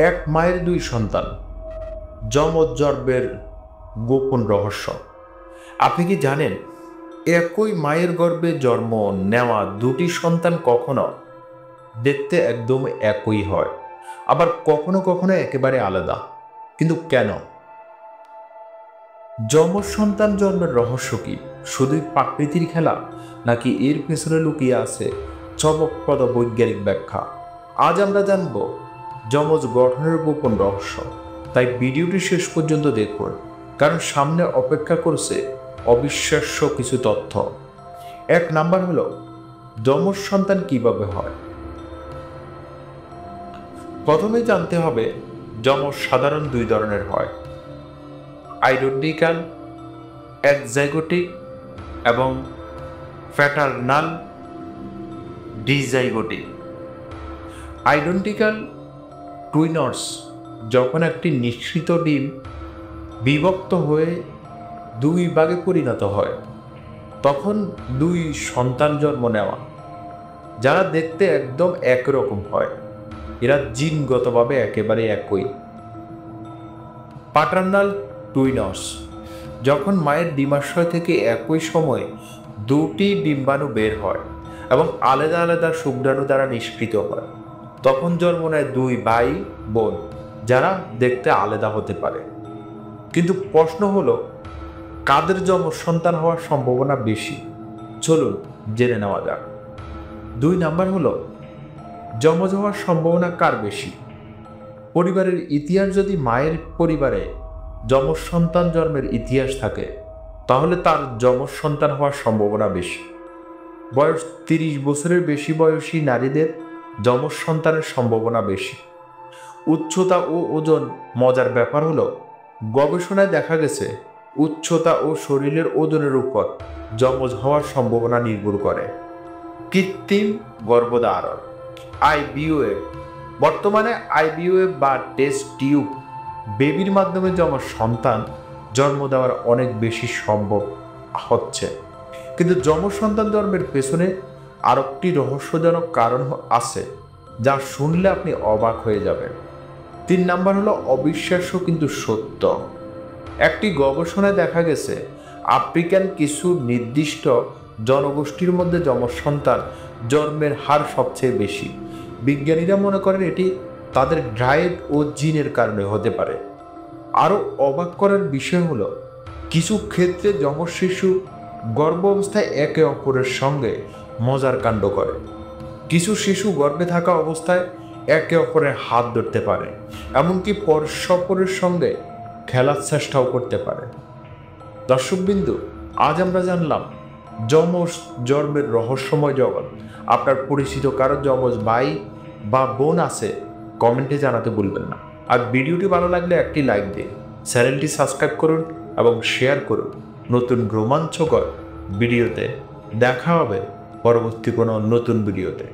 এক মায়ের দুই সন্তান, যমজ জন্মের গোপন রহস্য। আপনি কি জানেন একই মায়ের গর্ভে জন্ম নেওয়া দুটি সন্তান কখনো দেখতে একদম একই হয়, আবার কখনো কখনো একেবারে আলাদা? কিন্তু কেন? যমজ সন্তান জন্মের রহস্য কি শুধুই প্রাকৃতির খেলা, নাকি এর পেছনে লুকিয়ে আছে চমকপ্রদ বৈজ্ঞানিক ব্যাখ্যা? আজ আমরা জানব যমজ গঠনের গোপন রহস্য। তাই ভিডিওটি শেষ পর্যন্ত দেখুন, কারণ সামনে অপেক্ষা করছে অবিশ্বাস্য কিছু তথ্য। এক নাম্বার হলো, যমজ সন্তান কিভাবে হয়। প্রথমে জানতে হবে যমজ সাধারণ দুই ধরনের হয়, আইডেন্টিক্যাল একজাইগোটিক এবং ফ্র্যাটার্নাল ডিজাইগোটিক। আইডেন্টিক্যাল টুইনস যখন একটি নিঃসৃত ডিম বিভক্ত হয়ে দুই ভাগে পরিণত হয়, তখন দুই সন্তান জন্ম নেওয়া, যারা দেখতে একদম একরকম হয়। এরা জিনগতভাবে একেবারে একই। প্যাটার্নাল টুইনস যখন মায়ের ডিম্বাশয় থেকে একই সময়ে দুটি ডিম্বাণু বের হয় এবং আলাদা আলাদা শুক্রাণু দ্বারা নিষ্কৃত হয়, তখন জন্ম নেয় দুই ভাই বোন, যারা দেখতে আলাদা হতে পারে। কিন্তু প্রশ্ন হলো, কাদের যমজ সন্তান হওয়ার সম্ভাবনা বেশি? চলুন জেনে নেওয়া যাক। দুই নাম্বার হলো, যমজ হওয়ার সম্ভাবনা কার বেশি? পরিবারের ইতিহাস যদি মায়ের পরিবারে যমজ সন্তান জন্মের ইতিহাস থাকে, তাহলে তার যমজ সন্তান হওয়ার সম্ভাবনা বেশি। বয়স 30 বছরের বেশি বয়সী নারীদের যমজ সন্তানের সম্ভাবনা বেশি। উচ্চতা ও ওজন। মজার ব্যাপার হলো, গবেষণায় দেখা গেছে উচ্চতা ও শরীরের ওজনের উপর যমজ হওয়ার সম্ভাবনা নির্ভর করে। কৃত্রিম গর্ভধারণ, আইভিএফ। বর্তমানে আইভিএফ বা টেস্ট টিউব বেবির মাধ্যমে যমজ সন্তান জন্ম দেওয়ার অনেক বেশি সম্ভব হচ্ছে। কিন্তু যমজ সন্তান জন্মের পেছনে আর একটি রহস্যজনক কারণ আছে, যা শুনলে আপনি অবাক হয়ে যাবেন। 3 নাম্বার হলো অবিশ্বাস্য কিন্তু সত্য। একটি গবেষণায় দেখা গেছে আফ্রিকান কিছু নির্দিষ্ট জনগোষ্ঠীর মধ্যে যমজ সন্তান জন্মের হার সবচেয়ে বেশি। বিজ্ঞানীরা মনে করেন এটি তাদের ড্রাইভ ও জিনের কারণে হতে পারে। আরও অবাক করার বিষয় হলো, কিছু ক্ষেত্রে যমজ শিশু গর্ভ অবস্থায় একে অপরের সঙ্গে মজার কাণ্ড করে। কিছু শিশু গর্ভে থাকা অবস্থায় একে অপরের হাত ধরতে পারে, এমনকি পরস্পরের সঙ্গে খেলার চেষ্টাও করতে পারে। দর্শকবিন্দু, আজ আমরা জানলাম যমজ জন্মের রহস্যময় জগৎ। আপনার পরিচিত কারো যমজ ভাই বা বোন আছে? কমেন্টে জানাতে ভুলবেন না। আর ভিডিওটি ভালো লাগলে একটি লাইক দিন, চ্যানেলটি সাবস্ক্রাইব করুন এবং শেয়ার করুন। নতুন রোমাঞ্চকর ভিডিওতে দেখা হবে পরবর্তী কোনো নতুন ভিডিওতে।